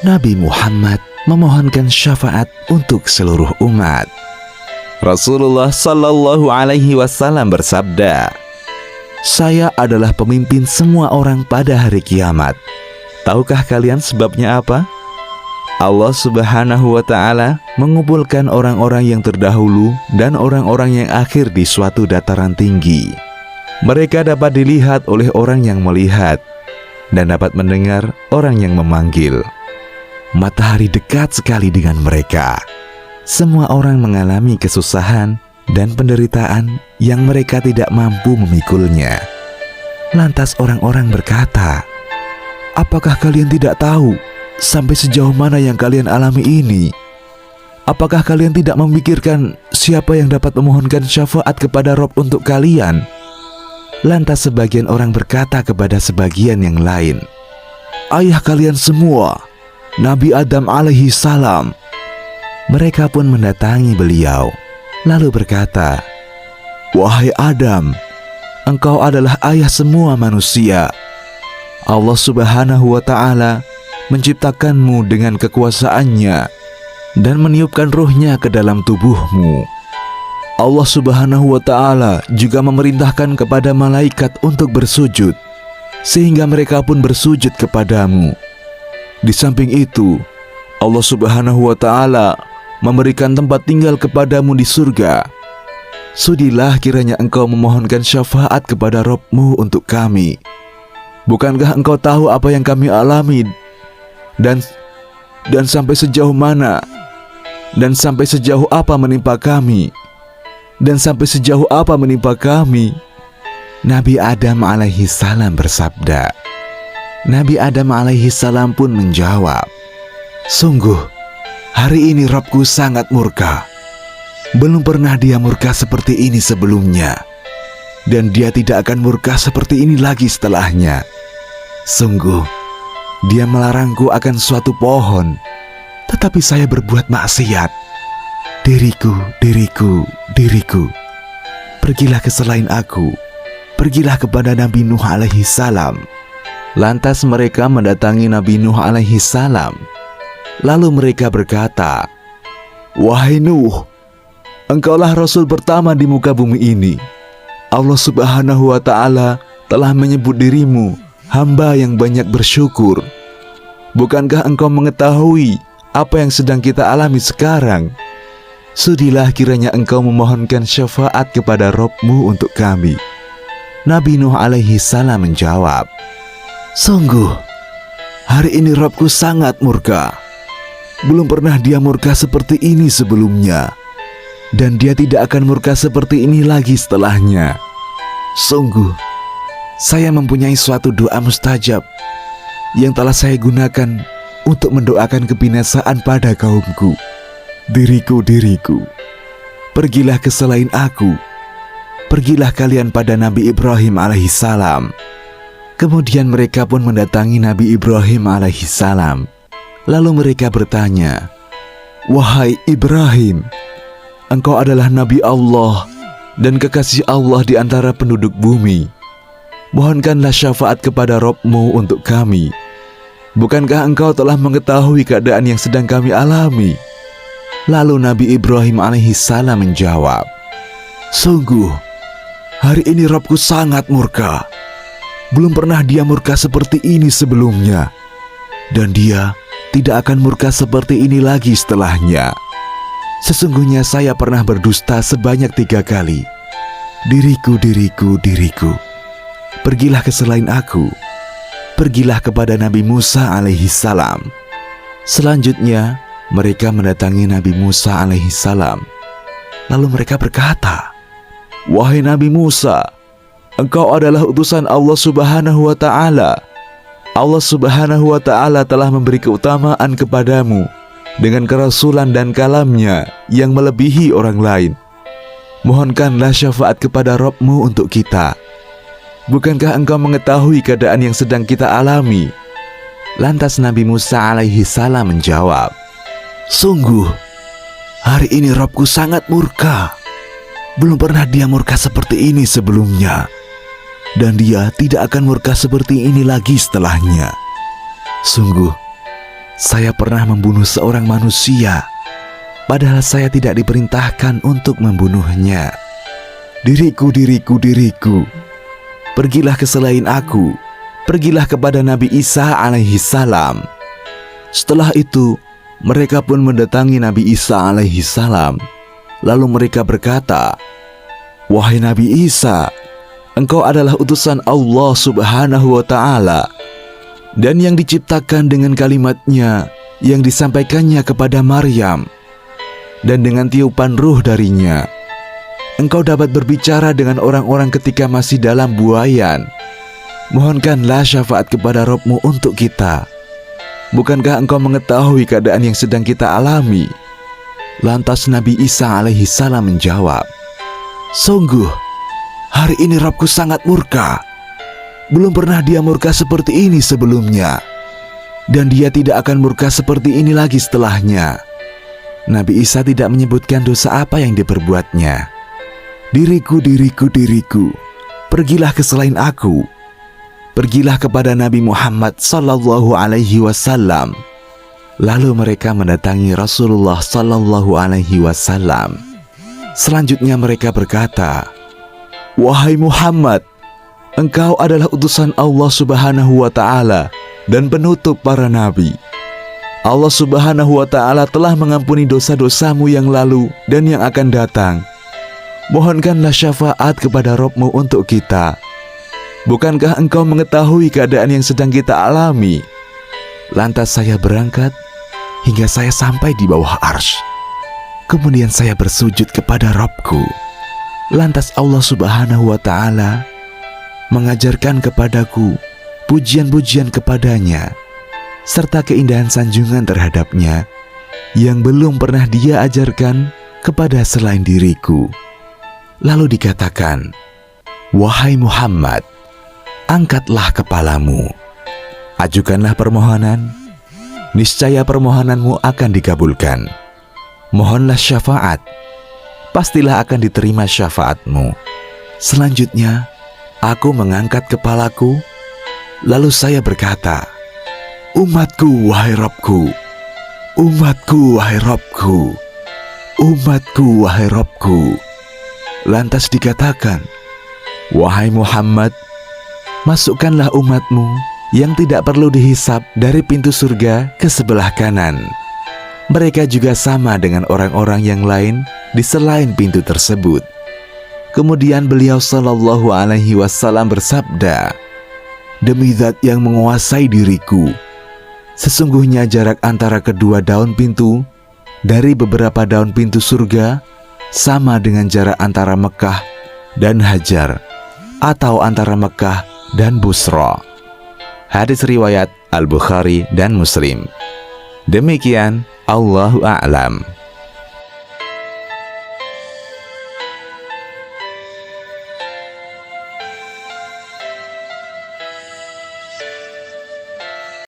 Nabi Muhammad memohonkan syafaat untuk seluruh umat. Rasulullah Shallallahu Alaihi Wasallam bersabda, "Saya adalah pemimpin semua orang pada hari kiamat." Tahukah kalian sebabnya apa? Allah Subhanahu wa Ta'ala mengumpulkan orang-orang yang terdahulu dan orang-orang yang akhir di suatu dataran tinggi. Mereka dapat dilihat oleh orang yang melihat dan dapat mendengar orang yang memanggil. Matahari dekat sekali dengan mereka. Semua orang mengalami kesusahan dan penderitaan yang mereka tidak mampu memikulnya. Lantas orang-orang berkata, "Apakah kalian tidak tahu sampai sejauh mana yang kalian alami ini? Apakah kalian tidak memikirkan siapa yang dapat memohonkan syafaat kepada Rob untuk kalian?" Lantas sebagian orang berkata kepada sebagian yang lain, "Ayah kalian semua, Nabi Adam alaihi salam." Mereka pun mendatangi beliau, lalu berkata, "Wahai Adam, engkau adalah ayah semua manusia. Allah Subhanahu wa Ta'ala menciptakanmu dengan kekuasaannya dan meniupkan ruhnya ke dalam tubuhmu. Allah Subhanahu wa Ta'ala juga memerintahkan kepada malaikat untuk bersujud, sehingga mereka pun bersujud kepadamu. Di samping itu, Allah Subhanahu wa Ta'ala memberikan tempat tinggal kepadamu di surga. Sudilah kiranya engkau memohonkan syafaat kepada Rabb-Mu untuk kami. Bukankah engkau tahu apa yang kami alami dan sampai sejauh mana dan sampai sejauh apa menimpa kami dan sampai sejauh apa menimpa kami?" Nabi Adam alaihi salam bersabda. Nabi Adam alaihi salam pun menjawab, "Sungguh, hari ini Rabbku sangat murka. Belum pernah dia murka seperti ini sebelumnya, dan dia tidak akan murka seperti ini lagi setelahnya. Sungguh, dia melarangku akan suatu pohon, tetapi saya berbuat maksiat. Diriku, diriku, diriku. Pergilah ke selain aku. Pergilah kepada Nabi Nuh alaihi salam." Lantas mereka mendatangi Nabi Nuh alaihi salam. Lalu mereka berkata, "Wahai Nuh, engkaulah Rasul pertama di muka bumi ini. Allah Subhanahu wa Ta'ala telah menyebut dirimu hamba yang banyak bersyukur. Bukankah engkau mengetahui apa yang sedang kita alami sekarang? Sudilah kiranya engkau memohonkan syafaat kepada Rabb-Mu untuk kami." Nabi Nuh alaihi salam menjawab, "Sungguh, hari ini Rabbku sangat murka. Belum pernah dia murka seperti ini sebelumnya, dan dia tidak akan murka seperti ini lagi setelahnya. Sungguh, saya mempunyai suatu doa mustajab yang telah saya gunakan untuk mendoakan kebinasaan pada kaumku. Diriku, diriku, pergilah ke selain aku. Pergilah kalian pada Nabi Ibrahim alaihissalam." Kemudian mereka pun mendatangi Nabi Ibrahim alaihissalam. Lalu mereka bertanya, "Wahai Ibrahim, engkau adalah Nabi Allah dan kekasih Allah di antara penduduk bumi. Mohonkanlah syafaat kepada Rabb-Mu untuk kami. Bukankah engkau telah mengetahui keadaan yang sedang kami alami?" Lalu Nabi Ibrahim alaihissalam menjawab, "Sungguh, hari ini Rabbku sangat murka. Belum pernah dia murka seperti ini sebelumnya, dan dia tidak akan murka seperti ini lagi setelahnya. Sesungguhnya saya pernah berdusta sebanyak 3 kali. Diriku, diriku, diriku. Pergilah ke selain aku. Pergilah kepada Nabi Musa alaihissalam." Selanjutnya mereka mendatangi Nabi Musa alaihissalam. Lalu mereka berkata, "Wahai Nabi Musa, engkau adalah utusan Allah Subhanahu wa Ta'ala. Allah Subhanahu wa Ta'ala telah memberi keutamaan kepadamu dengan kerasulan dan kalamnya yang melebihi orang lain. Mohonkanlah syafaat kepada Rabb-Mu untuk kita. Bukankah engkau mengetahui keadaan yang sedang kita alami?" Lantas Nabi Musa alaihi salam menjawab, "Sungguh, hari ini Rabbku sangat murka. Belum pernah dia murka seperti ini sebelumnya, dan dia tidak akan murka seperti ini lagi setelahnya. Sungguh, saya pernah membunuh seorang manusia, padahal saya tidak diperintahkan untuk membunuhnya. Diriku, pergilah ke selain aku, pergilah kepada Nabi Isa alaihi salam. Setelah itu, mereka pun mendatangi Nabi Isa alaihi salam. Lalu mereka berkata, "Wahai Nabi Isa, engkau adalah utusan Allah subhanahu wa ta'ala, dan yang diciptakan dengan kalimatnya yang disampaikannya kepada Maryam, dan dengan tiupan ruh darinya. Engkau dapat berbicara dengan orang-orang ketika masih dalam buayan. Mohonkanlah syafaat kepada Rabb-Mu untuk kita. Bukankah engkau mengetahui keadaan yang sedang kita alami?" Lantas Nabi Isa alaihi salam menjawab, "Sungguh, hari ini Rabbku sangat murka. Belum pernah dia murka seperti ini sebelumnya, dan dia tidak akan murka seperti ini lagi setelahnya." Nabi Isa tidak menyebutkan dosa apa yang diperbuatnya. Diriku, pergilah ke selain aku, pergilah kepada Nabi Muhammad sallallahu alaihi wasallam. Lalu mereka mendatangi Rasulullah sallallahu alaihi wasallam. Selanjutnya mereka berkata, "Wahai Muhammad, engkau adalah utusan Allah subhanahu wa ta'ala dan penutup para nabi. Allah subhanahu wa ta'ala telah mengampuni dosa-dosamu yang lalu dan yang akan datang. Mohonkanlah syafaat kepada Rabb-Mu untuk kita. Bukankah engkau mengetahui keadaan yang sedang kita alami?" Lantas saya berangkat hingga saya sampai di bawah arsy. Kemudian saya bersujud kepada Rabb-Ku. Lantas Allah subhanahu wa ta'ala mengajarkan kepadaku pujian-pujian kepadanya, serta keindahan sanjungan terhadapnya yang belum pernah dia ajarkan kepada selain diriku. Lalu dikatakan, "Wahai Muhammad, angkatlah kepalamu, ajukanlah permohonan, niscaya permohonanmu akan dikabulkan. Mohonlah syafaat, pastilah akan diterima syafaatmu." Selanjutnya, aku mengangkat kepalaku, lalu saya berkata, "Umatku, wahai Rabbku, umatku, wahai Rabbku, umatku, wahai Rabbku." Lantas dikatakan, "Wahai Muhammad, masukkanlah umatmu yang tidak perlu dihisap dari pintu surga ke sebelah kanan. Mereka juga sama dengan orang-orang yang lain di selain pintu tersebut." Kemudian beliau sallallahu alaihi wasallam bersabda, "Demi zat yang menguasai diriku, sesungguhnya jarak antara kedua daun pintu dari beberapa daun pintu surga sama dengan jarak antara Mekah dan Hajar, atau antara Mekah dan Busra." Hadis riwayat Al-Bukhari dan Muslim. Demikian, Allahu a'lam.